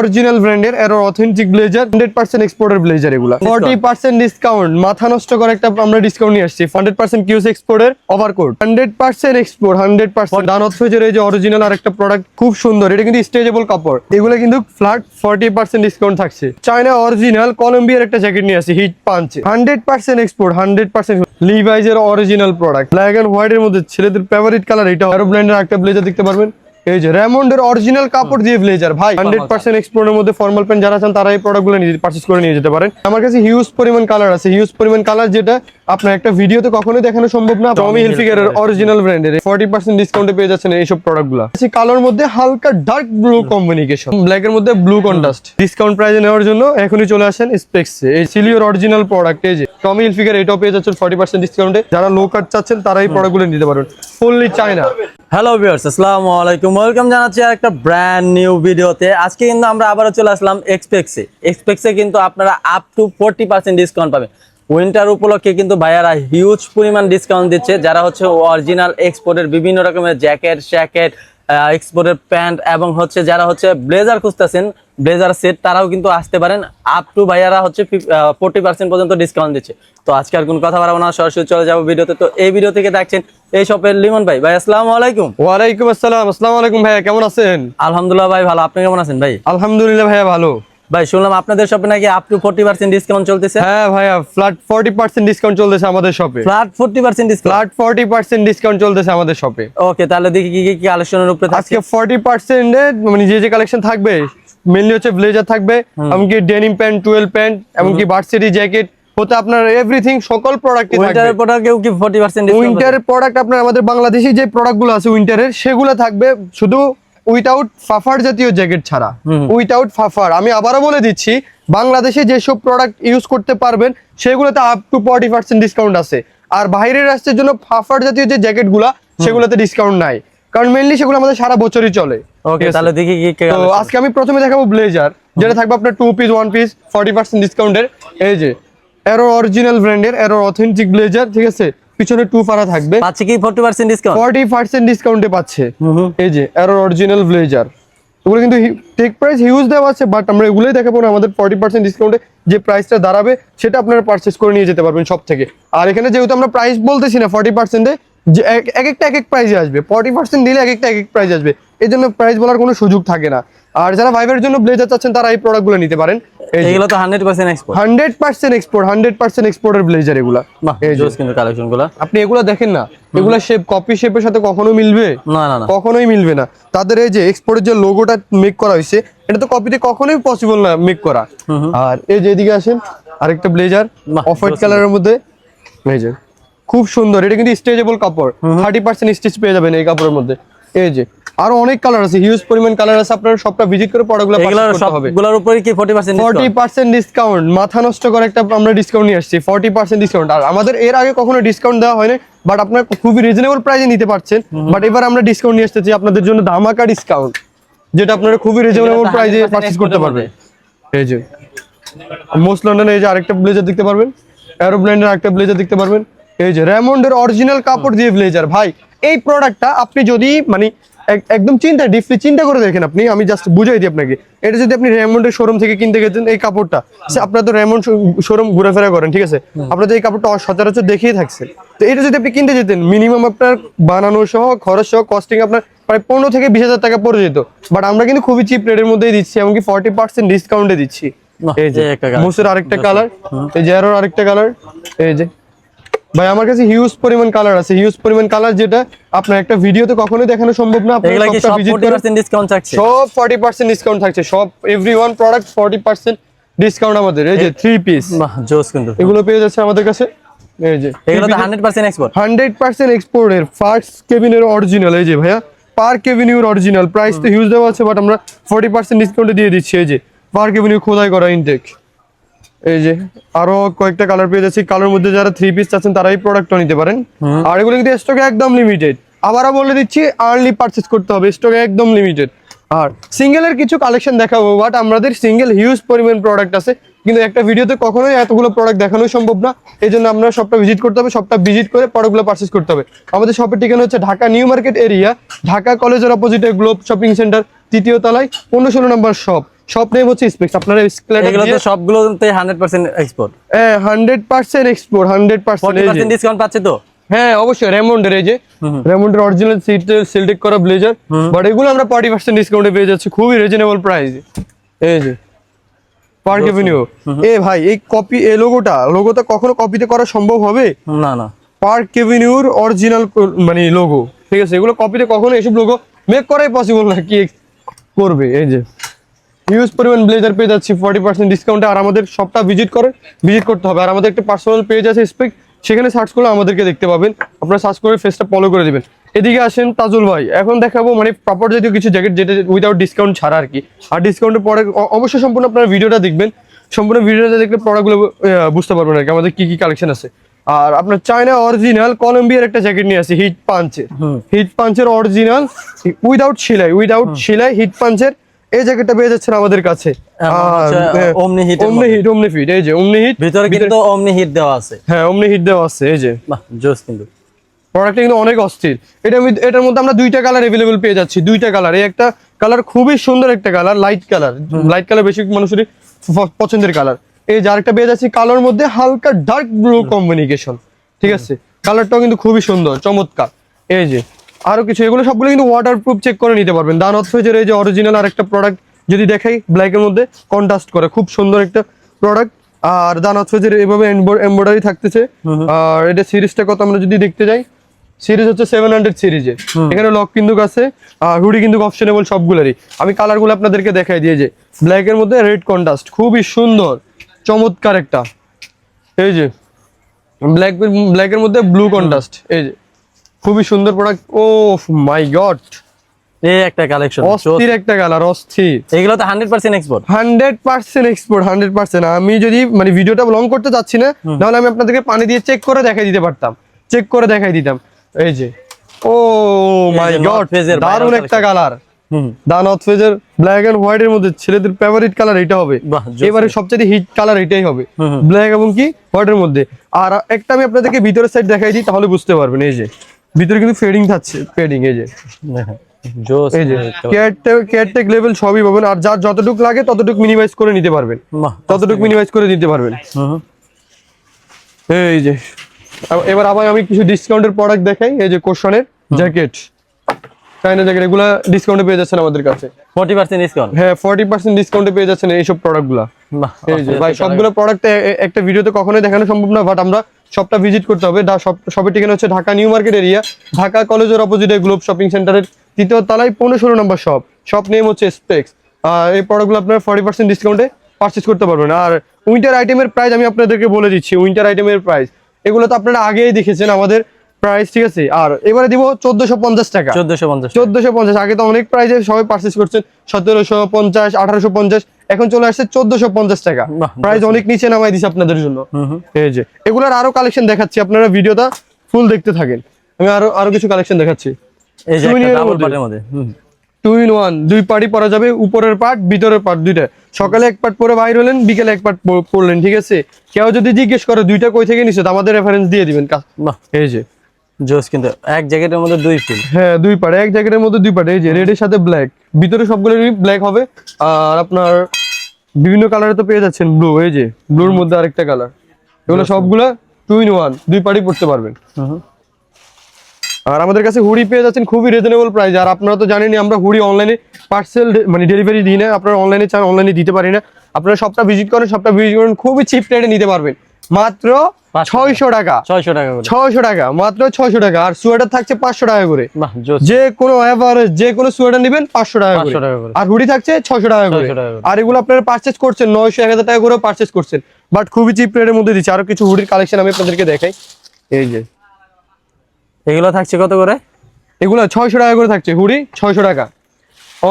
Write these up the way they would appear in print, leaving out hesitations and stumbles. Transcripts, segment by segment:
Original ব্র্যান্ডের এরো authentic blazer 100% এক্সপোর্টের blazer এগুলা 40% ডিসকাউন্ট মাথা নষ্ট করে একটা আমরা ডিসকাউন্ট নিয়ে আসছি 100% কিউএস এক্সপোর্টের ওভারকোট 100% এক্সপোর্ট 100% ডানথ ফেজের এই যে অরিজিনাল আর একটা প্রোডাক্ট খুব সুন্দর এটা কিন্তু স্ট্রেচেবল কাপড় এগুলো কিন্তু ফ্ল্যাট 40% ডিসকাউন্ট থাকছে চায়না অরিজিনাল কলম্বিয়ার একটা জ্যাকেট নিয়ে আসছি হিট পাঞ্চ 100% এক্সপোর্ট 100% লিভাইস এর original product black and white এর মধ্যে ছেলেদের ফেভারিট কালার এটা এরো ব্র্যান্ডের একটা ব্লেজার দেখতে পারবেন এই যে রেমন্ডের অরিজিনাল কাপড় দিয়ে ব্লেজার ভাই 100% এক্সপোর্টের মধ্যে ফর্মাল প্যান্ট যারা চান তারা এই প্রোডাক্টগুলো পারচেজ করে নিয়ে যেতে পারেন আমার কাছে হিউজ পরিমাণ কালার আছে হিউজ পরিমাণ কালার যেটা আপনার একটা ভিডিওতে কখনোই দেখানো সম্ভব না টমি হিলফিগারের অরিজিনাল ব্র্যান্ডের 40% ডিসকাউন্টে পেয়ে যাচ্ছেন এই সব প্রোডাক্টগুলো এই কালার মধ্যে হালকা ডার্ক ব্লু কম্বিনেশন ব্ল্যাক এর মধ্যে ব্লু কন্ট্রাস্ট ডিসকাউন্ট প্রাইসে নেওয়ার জন্য এখনই চলে আসেন স্পেক্সে এই সিলিওর অরিজিনাল প্রোডাক্ট এই যে টমি হিলফিগার এটাও পেয়ে যাচ্ছেন 40% ডিসকাউন্টে যারা লো কাট চাচ্ছেন তারা এই প্রোডাক্টগুলো নিতে পারবেন ফুললি চায়না হ্যালো ভিউয়ার্স আসসালামু আলাইকুম ওয়েলকাম জানাচ্ছি একটা ব্র্যান্ড নিউ ভিডিওতে আজকে কিন্তু আমরা আবারও চলে আসলাম এক্সপেক্সে কিন্তু আপনারা আপ টু 40% ডিসকাউন্ট পাবেন উইন্টার উপলক্ষে কিন্তু ভাইয়ারা হিউজ পরিমাণ ডিসকাউন্ট দিচ্ছে যারা হচ্ছে অরিজিনাল এক্সপোর্টের বিভিন্ন রকমের জ্যাকেট এক্সপোর্টের প্যান্ট এবং হচ্ছে যারা হচ্ছে ব্লেজার খুঁজতেছেন ব্লেজার সেট তারাও কিন্তু আসতে পারেন আপ টু ভাইয়ারা হচ্ছে 40% পর্যন্ত ডিসকাউন্ট দিচ্ছে তো আজকে আর কোনো কথা বাড়াবো না সরাসরি চলে যাবো ভিডিওতে তো এই ভিডিও থেকে দেখছেন এই শপের লিমন ভাই আসসালামু আলাইকুম ওয়ালাইকুম আসসালাম আসসালামু আলাইকুম ভাইয়া কেমন আছেন আলহামদুলিল্লাহ ভাই ভালো আপনি কেমন আছেন ভাই আলহামদুলিল্লাহ ভাইয়া ভালো ভাই শুনলাম আপনাদের শপে নাকি আপ টু 40% ডিসকাউন্ট চলতেছে হ্যাঁ ভাইয়া ফ্ল্যাট 40% ডিসকাউন্ট চলতেছে আমাদের শপে ফ্ল্যাট 40% ডিসকাউন্ট ফ্ল্যাট 40% ডিসকাউন্ট চলতেছে আমাদের শপে ওকে তাহলে দেখি কি কি কালেকশনের উপরে আজকে 40% এ মানে যে কালেকশন থাকবে মেইনলি হচ্ছে ব্লেজার থাকবে এমনকি ডেনিম প্যান্ট 12 প্যান্ট এমনকি ভার্সিটি জ্যাকেট হতে আপনার এভরিথিং সকল প্রোডাক্টই থাকবে উইন্টারের প্রোডাক্টেও কি 40% ডিসকাউন্ট উইন্টারের প্রোডাক্ট আপনার আমাদের বাংলাদেশি যে প্রোডাক্টগুলো আছে উইন্টারের সেগুলো থাকবে শুধু উইথাউট ফাফার জাতীয় জ্যাকেট ছাড়া উইথাউট ফাফার আমি আবারও বলে দিচ্ছি বাংলাদেশে যেসব প্রোডাক্ট ইউজ করতে পারবেন সেগুলোতে আপ টু 40% ডিসকাউন্ট আছে আর বাইরের রাষ্ট্রের জন্য ফাফার জাতীয় যে জ্যাকেটগুলো সেগুলোতে ডিসকাউন্ট নাই কারণ মেইনলি সেগুলো আমাদের সারা বছরই চলে ওকে তাহলে দেখি কি তো আজকে আমি প্রথমে দেখাবো ব্লেজার যেটা থাকবে আপনার 2 পিস 1 পিস 40% ডিসকাউন্টের এই যে এরো অরিজিনাল ব্র্যান্ডের এরো অথেন্টিক ব্লেজার ঠিক আছে পিছনে 2 ফারা থাকবে পাচ্ছে কি 40% ডিসকাউন্ট 40% ডিসকাউন্টে পাচ্ছে এই যে এরো অরিজিনাল ব্লেজার এগুলো কিন্তু টেক প্রাইস হিউজ দেওয়া আছে বাট আমরা এগুলোই দেখাবো না আমাদের 40% ডিসকাউন্টে যে প্রাইসটা দাঁড়াবে সেটা আপনারা পারচেজ করে নিয়ে যেতে পারবেন সব থেকে আর এখানে যেহেতু আমরা প্রাইস বলতেছি না 40% এ যে এক একটা প্রাইসে আসবে 40% দিলে এক একটা প্রাইস আসবে এই জন্য প্রাইস বলার কোনো সুযোগ থাকে না আর যারা ভাইবের জন্য ব্লেজার চাচ্ছেন তারা এই প্রোডাক্টগুলো নিতে পারেন এগুলো তো 100% এক্সপোর্ট 100% এক্সপোর্ট 100% এক্সপোর্টের ব্লেজার এগুলা এই জোস কিন্তু কালেকশনগুলো আপনি এগুলা দেখেন না এগুলা শেপ কপি শেপের সাথে কখনো মিলবে না কখনোই মিলবে না তাদের এই যে এক্সপোর্টের যে লোগোটা মেক করা হয়েছে এটা তো কপিতে কখনোই পসিবল না মেক করা আর এই যে এদিকে আসেন আরেকটা ব্লেজার অফ হোয়াইট কালারের মধ্যে এই যে খুব সুন্দর এটা কিন্তু স্ট্রেচেবল কাপড় 30% স্টিচ পেয়ে যাবেন এই কাপড়ের মধ্যে এই যে আরো অনেক কালার আছে হিউজ পরিমাণ কালার আছে আপনারা সবটা ভিজিট করে প্রোডাক্টগুলো পারচেজ করতে হবে এগুলোর উপরে কি 40% ডিসকাউন্ট মাথা নষ্ট করে একটা আমরা ডিসকাউন্ট নিয়ে আসছি 40% ডিসকাউন্ট আর আমাদের এর আগে কখনো ডিসকাউন্ট দেওয়া হয়নি বাট আপনারা খুবই রিজনেবল প্রাইসে নিতে পারছেন বাট এবার আমরা ডিসকাউন্ট নিয়ে আসতেছি আপনাদের জন্য ধামাকা ডিসকাউন্ট যেটা আপনারা খুবই রিজনেবল প্রাইসে পারচেজ করতে পারবেন এই যে মোস্ট লন্ডনে এই যে আরেকটা ব্লেজার দেখতে পারবেন এরো ব্র্যান্ডের আরেকটা ব্লেজার দেখতে পারবেন এই যে রেমন্ডের অরিজিনাল কাপড় দিয়ে ব্লেজার ভাই এই প্রোডাক্টটা আপনি যদি মানে একদম ডিপলি চিন্তা করে দেখেন আপনি আমি জাস্ট বুঝাই দিই আপনাকে এটা যদি আপনি রেমন্ডের শোরুম থেকে কিনতে গেছেন এই কাপড়টা আপনারা তো রেমন্ড শোরুম ঘুরেফেরা করেন ঠিক আছে আপনারা তো এই কাপড়টা সচরাচর দেখেই থাকছেন তো এটা যদি আপনি কিনতে যেতেন মিনিমাম আপনার বানানো সহ খরচ সহ কস্টিং আপনার প্রায় 15 থেকে 20,000 টাকা পড়ে যেত বাট আমরা কিন্তু খুবই চিপ রেটের মধ্যেই দিচ্ছি এমনকি 40% ডিসকাউন্টে দিচ্ছি এই যে মুসের আরেকটা কালার এই যে এরোর আরেকটা কালার এই যে ভাই আমার কাছে হিউজ পরিমাণ কালার আছে হিউজ পরিমাণ কালার যেটা আপনার একটা ভিডিওতে কখনোই দেখানো সম্ভব না আপনারা সবটা ভিজিট করে 40% ডিসকাউন্ট থাকছে সব 40% ডিসকাউন্ট থাকছে সব এভরিওয়ান প্রোডাক্ট 40% ডিসকাউন্ট আমাদের এই যে 3 পিস বাহ জোস কিন্তু এগুলো পেয়ে যাচ্ছে আমাদের কাছে এই যে এগুলো তো 100% এক্সপোর্ট 100% এক্সপোর্টের ফার্স্ট কেবিনের অরিজিনাল এই যে ভাইয়া পার্ক এভিনিউর অরিজিনাল প্রাইস তো হিউজ দেওয়া আছে বাট আমরা 40% ডিসকাউন্টে দিয়ে দিচ্ছি এই যে পার্ক এভিনিউ খোদাই করা ইনটেক এই যে আরো কয়েকটা কালার পেয়ে যাচ্ছি কালার মধ্যে যারা 3 পিস চাচ্ছেন তারা এই প্রোডাক্টটা নিতে পারেন আর এগুলো কিন্তু স্টকে একদম লিমিটেড আবারও বলে দিচ্ছি আর্লি পারচেজ করতে হবে স্টকে একদম লিমিটেড আর সিঙ্গেলের কিছু কালেকশন দেখাবো বাট আমাদের সিঙ্গেল হিউজ পরিমাণ প্রোডাক্ট আছে কিন্তু একটা ভিডিওতে কখনোই এতগুলো প্রোডাক্ট দেখানো সম্ভব না এই জন্য আমরা সবটা ভিজিট করতে হবে সবটা ভিজিট করে প্রোডাক্টগুলো পারচেজ করতে হবে আমাদের শপের ঠিকানা হচ্ছে Dhaka new market area Dhaka কলেজের অপোজিটে গ্লোব শপিং সেন্টার 3য় তলায় 15-16 নম্বর শপ সব নেম হচ্ছে স্পেক্স। আপনারা এগুলো তো সবগুলোতে 100% এক্সপোর্ট। 100% এক্সপোর্ট, 100%। 40% ডিসকাউন্ট পাচ্ছে তো? হ্যাঁ অবশ্যই, রেমন্ডের এই যে রেমন্ডের অরিজিনাল সিলটেক করা ব্লেজার, বাট এগুলো আমরা 40% ডিসকাউন্টে পেয়ে যাচ্ছি খুবই রিজনেবল প্রাইস। এই যে পার্ক এভিনিউ, এ ভাই এই কপি, এই লোগোটা কখনো কপিতে করা সম্ভব হবে? না না, পার্ক এভিনিউর অরিজিনাল মানে লোগো, ঠিক আছে, এগুলো কপিতে কখনো এসব লোগো মেক করাই পসিবল না, কি করবে। এই যে হিউজ পরিমাণ ব্লেজার পেয়ে যাচ্ছি 40% ডিসকাউন্টে। আর আমাদের শপটা ভিজিট করতে হবে। আর আমাদের একটা পার্সোনাল পেজ আছে স্পেক, সেখানে সার্চ করলে আমাদেরকে দেখতে পাবেন। আপনারা সার্চ করে ফেসটা ফলো করে দিবেন। এদিকে আসেন তাজুল ভাই, এখন দেখাবো মানে প্রপার জাতীয় কিছু জ্যাকেট, যেটা উইদাউট ডিসকাউন্ট ছাড়া আর কি। আর ডিসকাউন্টের পরে অবশ্যই সম্পূর্ণ আপনারা ভিডিওটা দেখবেন। সম্পূর্ণ ভিডিওটা দেখলে প্রোডাক্টগুলো বুঝতে পারবেন আর কি আমাদের কি কি কালেকশন আছে। আর আপনার চায়না অরিজিনাল কলম্বিয়ার একটা জ্যাকেট নিয়ে আসি, হিট পাঞ্চের অরিজিনাল উইদাউট সেলাই হিট পাঞ্চের এই জ্যাকেটটা পেয়ে যাচ্ছেন আমাদের কাছে। ওমনি হিট, এই যে ওমনি হিট, ভিতরে কিন্তু ওমনি হিট দেওয়া আছে। হ্যাঁ ওমনি হিট দেওয়া আছে। এই যে বাহ জোস, কিন্তু প্রোডাক্টটা কিন্তু অনেক অস্থির। এটার মধ্যে আমরা দুইটা কালার अवेलेबल পেয়ে যাচ্ছি, দুইটা কালার। এই একটা কালার খুবই সুন্দর একটা কালার, লাইট কালার বেশি মানুষেরই পছন্দের কালার। এই যে আরেকটা পেয়ে যাচ্ছি কালোর মধ্যে হালকা ডার্ক ব্লু কম্বিনেশন, ঠিক আছে, কালারটাও কিন্তু খুবই সুন্দর চমৎকার। এই যে আরো কিছু, এগুলো সবগুলো কিন্তু ওয়াটারপ্রুফ চেক করে নিতে পারবেন। দানথ ফেজের এই যে অরিজিনাল আরেকটা প্রোডাক্ট যদি দেখাই, ব্ল্যাকের মধ্যে কন্ট্রাস্ট করে খুব সুন্দর একটা প্রোডাক্ট। আর দানথ ফেজের এভাবে এমব্রয়ডারি থাকতেছে। আর এটা সিরিজটা কত আমরা যদি দেখতে যাই, সিরিজ হচ্ছে 700 সিরিজের। এখানে লক কিন্তু আছে, আর হুডি কিন্তু অপশনেবল সবগুলোরই। আমি কালারগুলো আপনাদেরকে দেখাই দিয়ে, যে ব্ল্যাকের মধ্যে রেড কন্ট্রাস্ট, খুবই সুন্দর চমৎকার একটা। এই যে ব্ল্যাকের মধ্যে ব্লু কন্ট্রাস্ট, এই যে খুবই সুন্দর প্রোডাক্ট। ও মাই গড, এই একটা কালেকশন অস্থির একটা কালার, অস্থির। এগুলো তো 100% এক্সপোর্ট, 100% এক্সপোর্ট, 100%। আমি যদি মানে ভিডিওটা লং করতে চাচ্ছি না, তাহলে আমি আপনাদেরকে পানি দিয়ে চেক করে দেখাই দিতাম। এই যে ও মাই গড, দারুণ একটা কালার। দানথ ফেজের ব্ল্যাক এন্ড হোয়াইট এর মধ্যে ছেলেদের ফেভারিট কালার এটা হবে। এবারে সবচেয়ে হিট কালার এটাই হবে, ব্ল্যাক এবং কি হোয়াইটের মধ্যে। আর একটা আমি আপনাদেরকে ভিতরের সাইড দেখাই দিই, তাহলে বুঝতে পারবেন। এই যে ভিতরে কিন্তু ফেডিং থাকছে, এই যে জোস, এই যে কেয়ারটেক লেভেল সবই পাবেন। আর যার যতটুকু লাগে ততটুকু মিনিমাইজ করে নিতে পারবেন, এই যে এবার আবার আমি কিছু ডিসকাউন্টের প্রোডাক্ট দেখাই। এই যে কোশনের জ্যাকেট, চাইনা জ্যাকেট, এগুলা ডিসকাউন্টে পেয়ে যাচ্ছেন আমাদের কাছে 40% ডিসকাউন্ট। হ্যাঁ 40% ডিসকাউন্টে পেয়ে যাচ্ছেন এইসব প্রোডাক্টগুলা। এই যে ভাই সবগুলো প্রোডাক্ট একটা ভিডিওতে কখনোই দেখানো সম্ভব না, বাট আমরা সবটা ভিজিট করতে হবে। সবের ঠিকানা হচ্ছে Dhaka new market area, Dhaka কলেজের অপোজিটে গ্লোব শপিং সেন্টারের 3য় তলায় 15-16 নম্বর শপ নেম হচ্ছে স্পেক্স। এই প্রোডাক্টগুলো আপনারা 40% ডিসকাউন্টে পারচেজ করতে পারবেন। আর উইন্টার আইটেমের প্রাইস আমি আপনাদেরকে বলে দিচ্ছি, উইন্টার আইটেমের প্রাইস এগুলো তো আপনারা আগেই দেখেছেন আমাদের প্রাইস, ঠিক আছে। আর এবারে দিব 1450 টাকা, 1450। আগে তো অনেক প্রাইসে সবাই পারচেজ করছেন, 1750, 1850, এখন চলে আসছে 1450 টাকা। প্রাইস অনেক নিচে নামাই দিছি আপনাদের জন্য। এই যে এগুলোর আরো কালেকশন দেখাচ্ছি, আপনারা ভিডিওটা ফুল দেখতে থাকেন। আমি আরো কিছু কালেকশন দেখাচ্ছি। এই যে একটা ডাবল পার্টের মধ্যে 2 in 1, দুই পার্টি পরা যাবে, উপরের পার্ট ভিতরের পার্ট দুইটা। সকালে এক পার্ট পরে বাইর হলেন, বিকেলে এক পার্ট পরলেন, ঠিক আছে। কেউ যদি জিজ্ঞেস করে দুইটা কই থেকে নিছে, আমাদের রেফারেন্স দিয়ে দিবেন। এই যে জোস, কিন্তু এক জ্যাকেটের মধ্যে দুই ফুল। হ্যাঁ দুই পার্ট, এক জ্যাকেটের মধ্যে দুই পার্ট। এই যে রেডের সাথে ব্ল্যাক, ভিতরে সবগুলোরই ব্ল্যাক হবে। আর আপনার বিভিন্ন কালারে তো পেয়ে যাচ্ছেন ব্লু, এই যে ব্লুর মধ্যে আরেকটা কালার। এগুলো সবগুলো 2 in 1, দুই পার্টি পড়তে পারবেন। আর আমাদের কাছে হুডি পেয়ে যাচ্ছেন খুবই রিজনেবল প্রাইস। আর আপনারা তো জানেনই আমরা হুডি অনলাইনে পার্সেল মানে ডেলিভারি দিই না। আপনারা অনলাইনে চান, অনলাইনে দিতে পারি না। আপনারা সবটা ভিজিট করেন, খুবই চিপ রেটে নিতে পারবেন, মাত্র 600 টাকা, 600 টাকা, মাত্র 600 টাকা। আর সোয়েটার থাকছে 500 টাকা করে, যে কোনো এভারেজ যে কোনো সোয়েটার নেবেন 500 টাকা করে। আর হুডি থাকছে 600 টাকা করে। আর এগুলো আপনারা পারচেজ করছেন 900-1000 টাকা করে পারচেজ করছেন, বাট খুবই চিপ রেটের মধ্যে দিচ্ছি। আরো কিছু হুডির কালেকশন আমি আপনাদেরকে দেখাই। এই যে এগুলো থাকছে কত করে? এগুলো 600 টাকা করে থাকছে, হুডি 600 টাকা,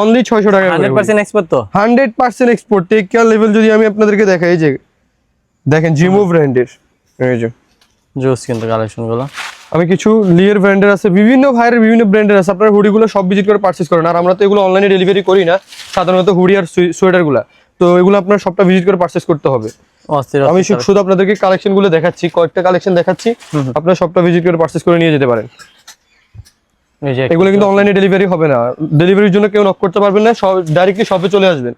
অনলি 600 টাকা। 100% এক্সপোর্ট তো, 100% এক্সপোর্ট। টেক কেয়ার লেভেল যদি আমি আপনাদেরকে দেখাই, এই যে দেখেন জিমো ব্র্যান্ডের, এই যে জোস কিন্তু কালেকশনগুলো। আমি কিছু লিয়ার ব্র্যান্ডের আছে, বিভিন্ন ভাইয়ের বিভিন্ন ব্র্যান্ডের আছে। আপনারা হুডিগুলো সব ভিজিট করে পারচেজ করেন। আর আমরা তো এগুলো অনলাইনে ডেলিভারি করি না সাধারণত, হুডি আর সোয়েটারগুলো। তো এগুলো আপনারা সবটা ভিজিট করে পারচেজ করতে হবে। আমি শুধু আপনাদেরকে কালেকশন গুলো দেখাচ্ছি, কয়েকটা কালেকশন দেখাচ্ছি, আপনারা সবটা ভিজিট করে পারচেজ করে নিয়ে যেতে পারেন। এগুলো কিন্তু অনলাইনে ডেলিভারি হবে না, ডেলিভারির জন্য কেউ নক করতে পারবেন না, ডাইরেক্টলি শপে চলে আসবেন।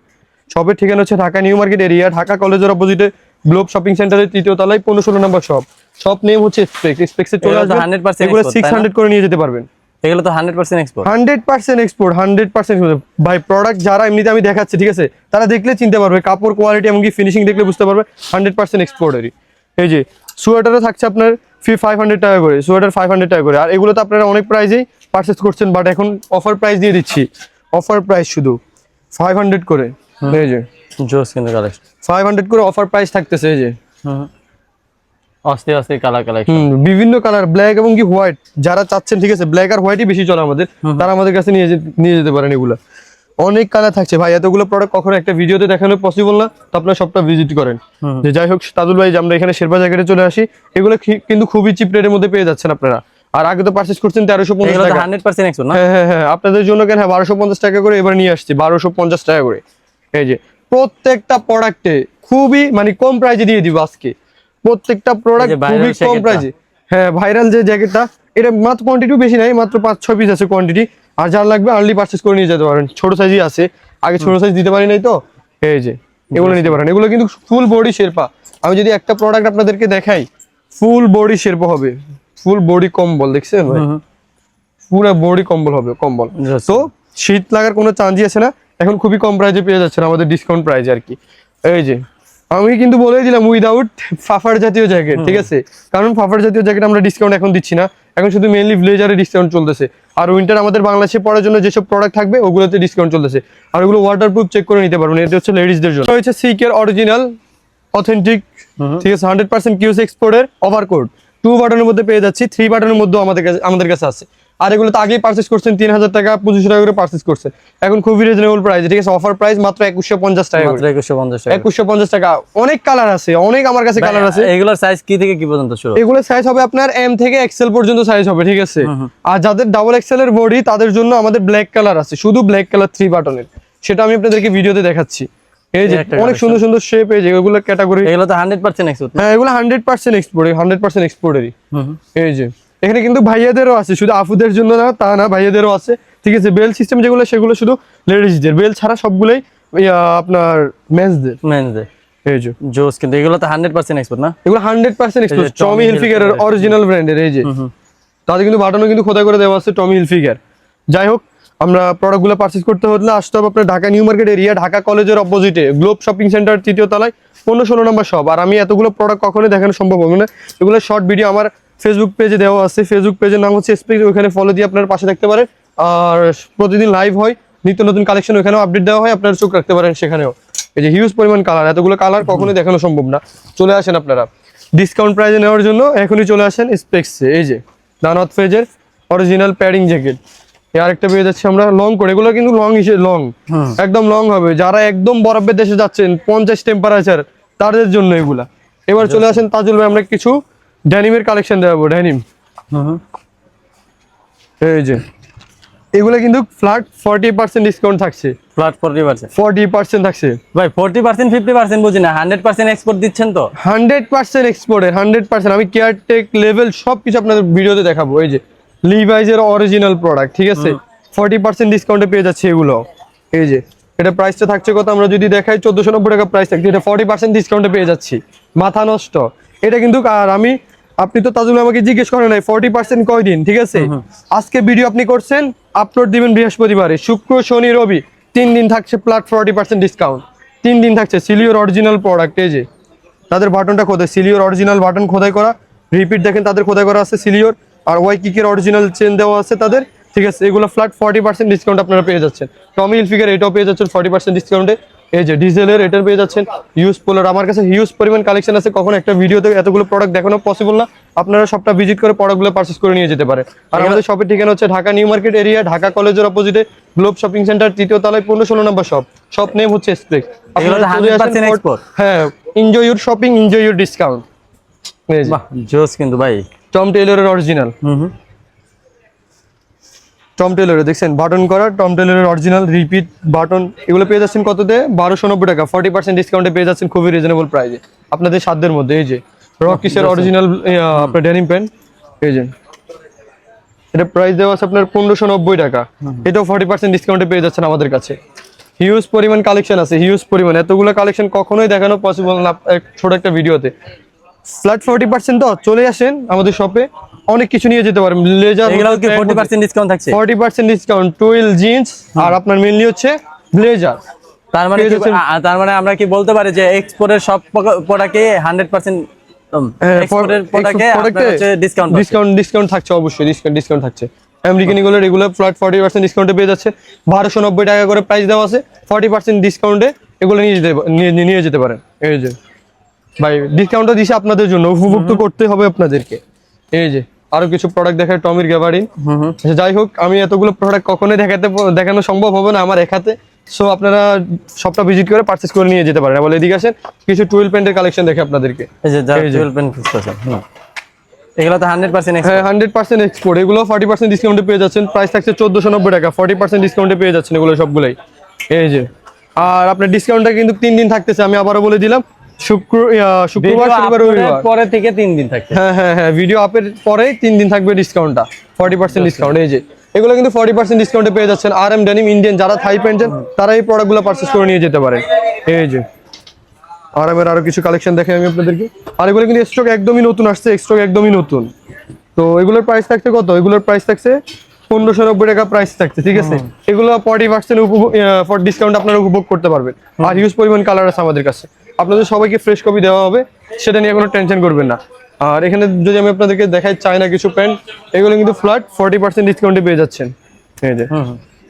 শপের ঠিকানা হচ্ছে Dhaka new market area, Dhaka কলেজের অপোজিটে গ্লোব শপিং সেন্টারের 3য় তলায় 15-16 নম্বর শপ। শপ নেম হচ্ছে এক্সপেক্সে চলে এগুলো তো আসবে, 100% এগুলো export, তাই না? 600 করে নিয়ে যেতে পারবেন। এগুলো তো 100% এক্সপোর্ট। 100% এক্সপোর্ট, 100% ভাই। প্রোডাক্ট যারা এমনিতে আমি দেখাচ্ছি, ঠিক আছে, তারা দেখলে চিনতে পারবে, কাপড় কোয়ালিটি এমনকি ফিনিশিং দেখলে বুঝতে পারবে 100% এক্সপোর্টেরই। এই যে সোয়েটারও থাকছে আপনার 500 টাকা করে, সোয়েটার 500 টাকা করে। আর এগুলো তো আপনারা অনেক প্রাইসেই পারচেস করছেন, বাট এখন অফার প্রাইস দিয়ে দিচ্ছি, অফার প্রাইস শুধু 500 করে। এই যে জোস কিন্তু কালেকশন 500 করে অফার প্রাইস থাকতেছে। এই যে অস্থির অস্থির কালার কালেকশন, বিভিন্ন কালার, ব্ল্যাক এবং কি হোয়াইট যারা চাচ্ছেন, ঠিক আছে, ব্ল্যাক আর হোয়াইটই বেশি চলে আমাদের, তারা আমাদের কাছে নিয়ে যেতে পারেন। এগুলো অনেক কালার থাকছে ভাই, এতগুলো প্রোডাক্ট কখনো একটা ভিডিওতে দেখানো পসিবল না, তো আপনারা সবটা ভিজিট করেন। যে যাই হোক তাজুল ভাই, যে আমরা এখানে শেরবা জায়গায় চলে আসি, এগুলো কিন্তু খুবই চিপ রেটের মধ্যে পেয়ে যাচ্ছেন আপনারা। আর আগে তো পারচেজ করছেন 1350 এগুলো তো টাকা। 100% এক্সপোর্ট না? হ্যাঁ, আপনাদের জন্য কেন 1250 টাকা করে এবার নিয়ে আসছি, 1250 টাকা করে। এই যে প্রত্যেকটা প্রোডাক্টে খুবই মানে কম প্রাইসে দিয়ে দিব আজকে, প্রত্যেকটা প্রোডাক্ট এই যে viral খুবই কম জ্যাকেটটা। প্রাইসে। হ্যাঁ, ভাইরাল যে জ্যাকেটটা, এটা মাত্র কোয়ান্টিটিও বেশি নাই, মাত্র 5-6 পিস আছে কোয়ান্টিটি। আর যার লাগবে আর্লি পারচেজ করে নিয়ে যেতে পারেন, ছোট সাইজই আছে, আগে ছোট সাইজ দিতে পারি নাই তো। এই যে এগুলো নিতে পারেন, এগুলো কিন্তু ফুল বডি শেরপা। আমি যদি একটা প্রোডাক্ট আপনাদেরকে দেখাই, ফুল বডি শেরপা হবে, ফুল বডি কম্বল, দেখছেন ভাই, পুরো বডি কম্বল হবে, কম্বল। Yes. তো শীত লাগার কোনো চান্সই আছে না, এখন খুবই কম প্রাইসে পেয়ে যাচ্ছেন আমাদের ডিসকাউন্ট প্রাইসে আর কি। এই যে আমি কিন্তু বলেই দিলাম উইদাউট ফাফার জাতীয় জ্যাকেট, ঠিক আছে, কারণ ফাফার জাতীয় জ্যাকেট আমরা ডিসকাউন্ট এখন দিচ্ছি না, এখন শুধু মেইনলি ব্লেজারে ডিসকাউন্ট চলতেছে। আর উইন্টার আমাদের বাংলাদেশে পড়ার জন্য যেসব প্রোডাক্ট থাকবে ওগুলোতে ডিসকাউন্ট চলতেছে, আর ওগুলো ওয়াটারপ্রুফ চেক করে নিতে পারবেন। এটা হচ্ছে লেডিসদের জন্য, হচ্ছে সিকের অরিজিনাল অথেন্টিক, ঠিক আছে, 100% কিউএস এক্সপোর্টের ওভারকোট 2 বাটনের মধ্যে পেয়ে যাচ্ছি, 3 বাটনের মধ্যে আমাদের কাছে আছে। আর এগুলো তো আগেই পারচেস করছেন 3000 টাকা 2500 টাকা করে পারচেস করছেন, এখন খুবই রিজনেবল প্রাইস, ঠিক আছে, অফার প্রাইস মাত্র 2150 টাকা মাত্র 2150 টাকা। 2150 টাকা। অনেক কালার আছে, অনেক আমার কাছে কালার আছে। এগুলোর সাইজ কি থেকে কি পর্যন্ত শুরু? এগুলোর সাইজ হবে আপনার এম থেকে এক্সেল পর্যন্ত সাইজ হবে, ঠিক আছে। আর যাদের ডাবল এক্সেল এর বডি, তাদের জন্য আমাদের ব্ল্যাক কালার আছে, শুধু ব্ল্যাক কালার 3 বাটনের, সেটা আমি আপনাদেরকে ভিডিওতে দেখাচ্ছি। এই যে একটা অনেক সুন্দর সুন্দর শেপ, এই যে এগুলো ক্যাটাগরি, এগুলো তো 100% এক্সপোর্ট। হ্যাঁ, এগুলো 100% এক্সপোর্ট, 100% এক্সপোর্টেরই। এই যে এখানে কিন্তু ভাইয়াদেরও আছে, শুধু আফুদের জন্য না তা না, ভাইয়াদেরও আছে, ঠিক আছে। বেল সিস্টেম যেগুলো, সেগুলো শুধু লেডিসদের, বেল ছাড়া সবগুলোই আপনার মেন্সদের। মেনজে এই যে জোস, কিন্তু এগুলো তো 100% এক্সপোর্ট না? এগুলো 100% এক্সপোর্ট, Tommy টমি হিলফিগারের Hilfiger অরিজিনাল ব্র্যান্ডের। এই যে তাদের কিন্তু বাটনও কিন্তু খোদাই করে দেওয়া আছে টমি হিলফিগার। যাই হোক, আমরা প্রোডাক্টগুলো পারচেজ করতে হলে আসতে হবে আপনার Dhaka new market area, Dhaka কলেজের অপোজিটে গ্লোব শপিং সেন্টার 3য় তলায় 15-16 নম্বর শপ। আর আমি এতগুলো প্রোডাক্ট কখনোই দেখানো সম্ভব হবে না, এগুলো শর্ট ভিডিও আমার ফেসবুক পেজে দেওয়া আছে, ফেসবুক পেজের নাম হচ্ছে এক্সপেক্স, ওখানে ফলো দিয়ে আপনার পাশে থাকতে পারেন। আর প্রতিদিন লাইভ হয়, নিত্য নতুন কালেকশন ওখানেও আপডেট দেওয়া হয়, আপনারা চোখ রাখতে পারেন সেখানেও। এই যে হিউজ পরিমাণ কালার, এতগুলো কালার কখনোই দেখানো সম্ভব না। চলে আসেন আপনারা ডিসকাউন্ট প্রাইসে নেওয়ার জন্য, এখনই চলে আসেন স্পেক্সে। এই যে দানাত ফেজের অরিজিনাল প্যাডিং জ্যাকেট, আরেকটা পেয়ে যাচ্ছে আমরা লং করে, এগুলো কিন্তু লং একদম লং হবে, যারা একদম বরফের দেশে যাচ্ছেন 50 টেম্পারেচার, তাদের জন্য এগুলা। এবার চলে আসেন তাজুল ভাই, আমরা কিছু ড্যানিমের কালেকশন দেখাবো। ড্যানিম, এই যে এগুলো কিন্তু ফ্ল্যাট 40% ডিসকাউন্ট থাকছে, ফ্ল্যাট 40%। 40% থাকছে ভাই 40% 50% বুঝি না, 100% এক্সপোর্ট দিচ্ছেন তো? 100% এক্সপোর্টের, 100%। আমি কেয়ারটেক লেভেল সবকিছু আপনাদের ভিডিওতে দেখাবো। এই যে লিভাইজের অরিজিনাল প্রোডাক্ট, ঠিক আছে, 40% ডিসকাউন্টে পেয়ে যাচ্ছে এগুলো। এই যে এটা প্রাইসটা থাকছে কত, আমরা যদি দেখাই 1490 টাকা প্রাইস থাকছে, এটা 40% ডিসকাউন্টে পেয়ে যাচ্ছি, মাথা নষ্ট। এটা কিন্তু আর আপনি তো তাজুল আমাকে জিজ্ঞেস করেন নাই 40% কয়দিন, ঠিক আছে, আজকে ভিডিও আপনি করছেন, আপলোড দিবেন বৃহস্পতিবারে, শুক্র শনি রবি 3 দিন থাকছে প্লাট 40% ডিসকাউন্ট, 3 দিন থাকছে। সিলিওর অরিজিনাল প্রোডাক্ট, এই যে তাদের বাটনটা খোদাই, সিলিওর অরিজিনাল বাটন খোদাই করা, রিপিট দেখেন তাদের খোদাই করা আছে সিলিওর, আর ওয়াই কিকের অরিজিনাল চেন দেওয়া আছে তাদের, ঠিক আছে। এগুলো ফ্ল্যাট 40% ডিসকাউন্ট আপনারা পেয়ে যাচ্ছেন। টমি হিলফিগার এটাও পেয়ে যাচ্ছেন 40% ডিসকাউন্টে। এই যে ডিজেলের এটার পেয়ে যাচ্ছেন। ইউজ পোলার, আমার কাছে হিউজ পরিমাণ কালেকশন আছে, কখন একটা ভিডিওতে এতগুলো প্রোডাক্ট দেখানো পসিবল না, আপনারা সবটা ভিজিট করে প্রোডাক্টগুলো পারচেজ করে নিয়ে যেতে পারেন। আর আমাদের শপের ঠিকানা হচ্ছে Dhaka new market area, Dhaka কলেজের অপোজিটে গ্লোব শপিং সেন্টার 3য় তলায় 15-16 নম্বর শপ। শপ নেম হচ্ছে এক্সপ্রেস। এগুলো তো 100% export। হ্যাঁ, enjoy your shopping, enjoy your discount. বাহ জোস কিন্তু ভাই, টম টেইলরের অরিজিনাল, টম টেইলরের দেখছেন বাটন করা, টম টেইলরের অরিজিনাল রিপিট বাটন, এগুলো পেয়ে যাচ্ছেন কততে, 1290 টাকা 40% ডিসকাউন্টে পেয়ে যাচ্ছেন, খুবই রিজনেবল প্রাইসে আপনাদের সাধ্যের মধ্যে। এই যে রকিসের অরিজিনাল আপনার ডেনিম প্যান্ট, এই যে এটা প্রাইস দেওয়া আছে আপনার 1590 টাকা, এটাও 40% ডিসকাউন্টে পেয়ে যাচ্ছেন আমাদের কাছে। হিউজ পরিমাণ কালেকশন আছে, হিউজ পরিমাণ। এতগুলো কালেকশন কখনোই দেখানো পসিবল না ছোট একটা ভিডিওতে। ফ্ল্যাট 40% তো চলে আসেন আমাদের শপে, অনেক কিছু নিয়ে যেতে পারেন। লেজার এগুলো কি 40% ডিসকাউন্ট থাকছে? 40% ডিসকাউন্ট, টুইল জিন্স, আর আপনার মেইনলি হচ্ছে ব্লেজার। তার মানে তার মানে আমরা কি বলতে পারি যে এক্সপোর্টের সব প্রোডাক্টে 100% এক্সপোর্টের প্রোডাক্টে আপনার হচ্ছে ডিসকাউন্ট থাকছে, অবশ্যই ডিসকাউন্ট থাকছে। আমেরিকান এগুলো রেগুলার ফ্ল্যাট 40% ডিসকাউন্টে পেয়ে যাচ্ছে। 1290 টাকা করে প্রাইস দেওয়া আছে, 40% ডিসকাউন্টে এগুলো নিয়ে যেতে পারেন। এই যে ভাই ডিসকাউন্টটা দিছে আপনাদের জন্য, উপভোগ তো করতে হবে আপনাদেরকে। এই যে আরো কিছু প্রোডাক্ট দেখায় টমির গ্যাবারিন। যাই হোক, আমি এতগুলো প্রোডাক্ট কখনোই দেখানো সম্ভব হবে না আমার একাতে। সো আপনারা সবটা ভিজিট করে পারচেজ করে নিয়ে যেতে পারেন। বলে এদিকে আসেন, কিছু টুয়েল প্যান্টের কালেকশন দেখে আপনাদেরকে। এই যে 12 প্যান্ট খুঁজতেছেন, এগুলো তো 100% হ্যাঁ 100% এক্সপোর্ট। এগুলো 40% ডিসকাউন্টে পেয়ে যাচ্ছেন, প্রাইস থাকছে 1490 টাকা, 40% ডিসকাউন্টে পেয়ে যাচ্ছেন এগুলো সবগুলাই। এই যে আর আপনার ডিসকাউন্টটা কিন্তু 3 দিন থাকতেছে, আমি আবারও বলে দিলাম। শুক্রবার, শনিবার, রবিবার পরে থেকে 3 দিন থাকে। হ্যাঁ ভিডিও আপের পরেই 3 দিন থাকবে ডিসকাউন্টটা, 40% ডিসকাউন্ট। এই যে এগুলো কিন্তু 40% ডিসকাউন্টে পেয়ে যাচ্ছেন। RM ডেনিম ইন্ডিয়ান যারা থাই প্যান্ট চান তারা এই প্রোডাক্টগুলো পারচেজ করে নিয়ে যেতে পারেন। এই যে RM এর আরো কিছু কালেকশন দেখাই আমি আপনাদেরকে। আর এগুলো কিন্তু স্টক একদমই নতুন আসছে, স্টক একদমই নতুন। তো এগুলোর প্রাইস থাকছে কত? এগুলোর প্রাইস থাকছে 1590 টাকা প্রাইস থাকছে, ঠিক আছে। এগুলো 40% ডিসকাউন্ট আপনারা উপভোগ করতে পারবেন। আর হিউজ পরিমাণ কালার আছে আমাদের কাছে, আপনাদের সবাইকে ফ্রেশ কপি দেওয়া হবে, সেটা নিয়ে কোনো টেনশন করবেন না। আর এখানে যদি আমি আপনাদেরকে দেখাই চায়না কিছু প্যান্ট, এগুলো কিন্তু ফ্ল্যাট 40% ডিসকাউন্টে পেয়ে যাচ্ছেন। এই যে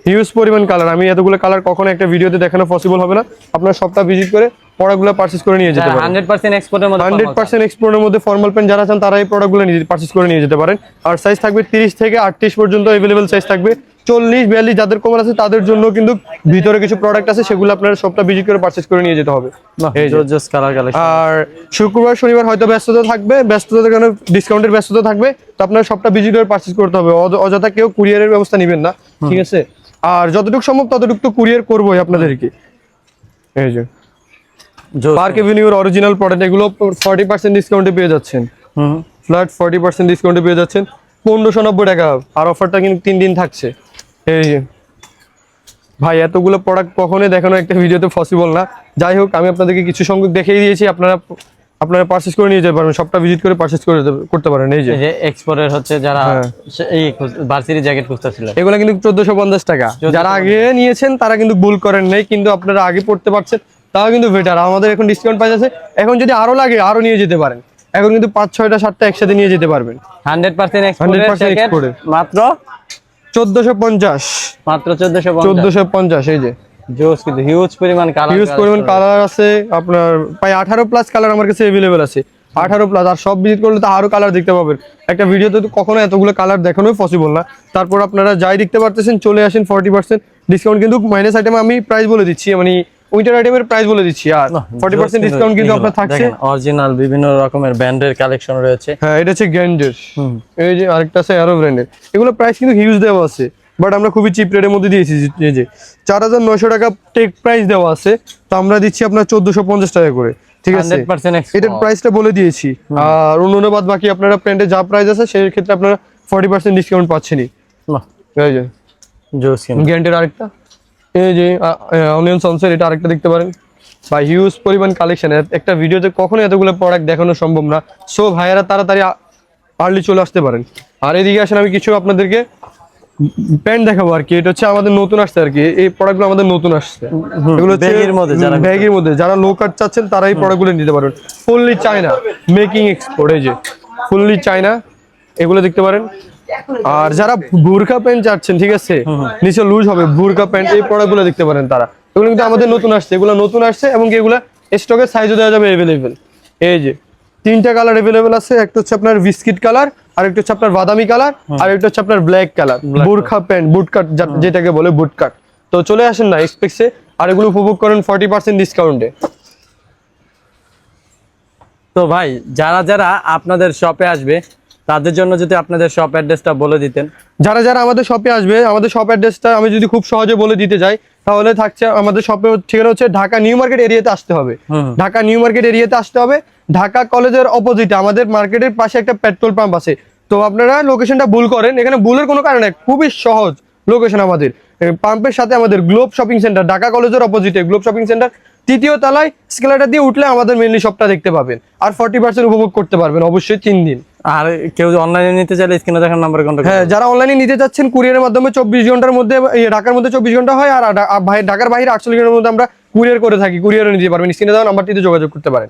হিউজ পরিমাণ কালার, আমি এতগুলো কালার কখনো একটা ভিডিওতে দেখানো পসিবল হবে না। আপনারা সপ্তাহ ভিজিট করে প্রোডাক্টগুলো পারচেজ করে নিয়ে যেতে পারেন। 100% এক্সপোর্টের মধ্যে 100% এক্সপোর্টের মধ্যে ফর্মাল প্যান্ট যারা চান তারা এই প্রোডাক্টগুলো পারচেজ করে নিয়ে যেতে পারেন। আর সাইজ থাকবে 30 থেকে 38 পর্যন্ত अवेलेबल সাইজ থাকবে। 40 42 যাদের কম আছে তাদের জন্য কিন্তু ভিতরে কিছু প্রোডাক্ট আছে, সেগুলো আপনারা সপ্তাহ ভিজিট করে পারচেজ করে নিয়ে যেতে হবে। এই জোস কালার কালেকশন। আর শুক্রবার শনিবার হয়তো ব্যস্ততা থাকবে, ব্যস্ততার কারণে ডিসকাউন্টের ব্যস্ততা থাকবে, তো আপনারা সপ্তাহ ভিজিট করে পারচেজ করতে হবে। অযথা কেউ কুরিয়ারের ব্যবস্থা নেবেন না, ঠিক আছে। আর যতটুকু সম্ভব ততটুকু তো কুরিয়ার করবোই আপনাদেরকে। এই যে পার্ক এভিনিউর অরিজিনাল প্রোডাক্ট, এগুলো 40% ডিসকাউন্টে পেয়ে যাচ্ছেন। ফ্ল্যাট 40% ডিসকাউন্টে পেয়ে যাচ্ছেন 1590 টাকা। আর অফারটা কিন্তু 3 দিন থাকছে। এই যে ভাই এতগুলো প্রোডাক্ট কখনোই দেখানো একটা ভিডিওতে পসিবল না। যাই হোক, আমি আপনাদেরকে কিছু সংখ্যক দেখিয়ে দিয়েছি, আপনারা পারচেজ করে নিয়ে যেতে পারবেন, সবটা ভিজিট করে পারচেজ করতে পারেন। এই যে এক্সপোর্টের হচ্ছে যারা এই ভার্সিটি জ্যাকেট খুঁজতেছিল, এগুলো কিন্তু 1450 টাকা। যারা আগে নিয়েছেন তারা কিন্তু ভুল করেন নাই, কিন্তু আপনারা আগে পড়তে পারছেন, তাও কিন্তু বেটার। আমাদের এখন ডিসকাউন্ট প্রাইস আছে, এখন যদি আরো লাগে আরো নিয়ে যেতে পারেন। এখন কিন্তু 5 6টা 7টা একসাথে নিয়ে যেতে পারবেন। 100% এক্সপোর্টের মাত্র 1450, মাত্র 1450। এই যে জোস, কিন্তু হিউজ পরিমাণ কালার আছে আপনার। প্রায় 18 প্লাস কালার আমার কাছে अवेलेबल আছে, 18 প্লাস। আর সব ভিজিট করলে তো আরো কালার দেখতে পাবেন। একটা ভিডিওতে তো কখনো এতগুলো কালার দেখানোই পসিবল না। তারপর আপনারা যাই দেখতে পারতেছেন, চলে আসেন। 40% ডিসকাউন্ট কিন্তু মাইনাস আইটেম আমি প্রাইস বলে দিচ্ছি, মানে উইন্টার আইটেমের প্রাইস বলে দিচ্ছি। আর 40% ডিসকাউন্ট কিন্তু আপনার থাকছে। অরিজিনাল বিভিন্ন রকমের ব্র্যান্ডের কালেকশন রয়েছে। হ্যাঁ, এটা হচ্ছে গ্যান্ডের। এই যে আরেকটা আছে অ্যারো ব্র্যান্ডের। এগুলো প্রাইস কিন্তু হিউজ দেওয়া আছে, বাট আমরা খুবই চিপ রেটের মধ্যে দিয়েছি। এই যে 4900 টাকা টেক প্রাইস দেওয়া আছে, তো আমরা দিচ্ছি আপনার 1450 টাকা করে, ঠিক আছে। এটার প্রাইসটা বলে দিয়েছি। আর অন্য বাদ বাকি আপনারা প্যান্টে যা প্রাইস আছে সেই ক্ষেত্রে আপনারা 40% ডিসকাউন্ট পাচ্ছেনই। এই যে গ্যান্ডের আরেকটা, এই যে অনিয়ন সানসেট, এটা আরেকটা দেখতে পারেন। বা হিউজ পরিমাণ কালেকশন, একটা ভিডিওতে কখনো এতগুলো প্রোডাক্ট দেখানো সম্ভব না। সো ভাইয়ারা তাড়াতাড়ি আর্লি চলে আসতে পারেন। আর এদিকে আসেন, আমি কিছু আপনাদেরকে প্যান্ট দেখাবো আর কি। এটা হচ্ছে আমাদের নতুন আসছে আর কি, এই প্রোডাক্টগুলো আমাদের নতুন আসছে। এগুলো হচ্ছে ব্যাগের মধ্যে যারা লো কাট চাচ্ছেন তারা এই প্রোডাক্টগুলো নিতে পারবেন। ফুললি চায়না মেকিং এক্সপোর্ট, এই যে ফুললি চায়না, এগুলো দেখতে পারেন। আর যারা বুরকা প্যান্ট চাচ্ছেন, ঠিক আছে, নিচে লুজ হবে বুরকা প্যান্ট, এই প্রোডাক্টগুলো দেখতে পারেন তারা। এগুলো কিন্তু আমাদের নতুন আসছে, এগুলো নতুন আসছে এবং এগুলো স্টকের সাইজও দেওয়া যাবে अवेलेबल। এই যে 3টা কালার अवेलेबल আছে, একটা হচ্ছে আপনার বিস্কিট কালার, আর একটা হচ্ছে আপনার বাদামি কালার, আর একটা হচ্ছে আপনার ব্ল্যাক কালার। বুরখা প্যান্ট, বুট কাট যেটাকে বলে, বুট কাট। তো চলে আসেন না এক্সপেক্টসে, আর এগুলো উপভোগ করেন 40% ডিসকাউন্টে। তো ভাই যারা যারা আপনাদের শপে আসবে তাদের জন্য যদি আপনাদের শপ অ্যাড্রেসটা বলে দিতেন। যারা যারা আমাদের শপে আসবে, আমাদের শপ অ্যাড্রেসটা আমি যদি খুব সহজে বলে দিতে যাই, তাহলে থাকছে আমাদের শপের ঠিকানা হচ্ছে ঢাকা নিউ মার্কেট এরিয়াতে আসতে হবে। ঢাকা নিউ মার্কেট এরিয়াতে আসতে হবে। ঢাকা কলেজের অপোজিটে আমাদের মার্কেটের পাশে একটা পেট্রোল পাম্প আছে। তো আপনারা লোকেশনটা ভুল করেন, এখানে ভুলের কোনো কারণ নেই, খুবই সহজ। লোকেশন আমাদের পাম্পের সাথে আমাদের গ্লোব শপিং সেন্টার, ঢাকা কলেজের অপোজিটে গ্লোব শপিং সেন্টার, 3য় তলায়। স্কেলারটা দিয়ে উঠলে আমাদের মেইনলি শপটা দেখতে পাবেন, আর 40% উপভোগ করতে পারবেন অবশ্যই 3 দিন। আর কেউ অনলাইনে নিতে চাইলে স্ক্রিনে দেখার নাম্বারে কন্টাক্ট হ্যাঁ, যারা অনলাইনে নিতে চাচ্ছেন কুরিয়ারের মাধ্যমে 24 ঘন্টার মধ্যে, ঢাকার মধ্যে 24 ঘন্টা হয়, আর ঢাকার বাইরে 48 ঘন্টার মধ্যে আমরা কুরিয়ার করে থাকি, কুরিয়ারে নিতে পারবেন। স্ক্রিনে দেওয়া নাম্বারটিতে যোগাযোগ করতে পারেন।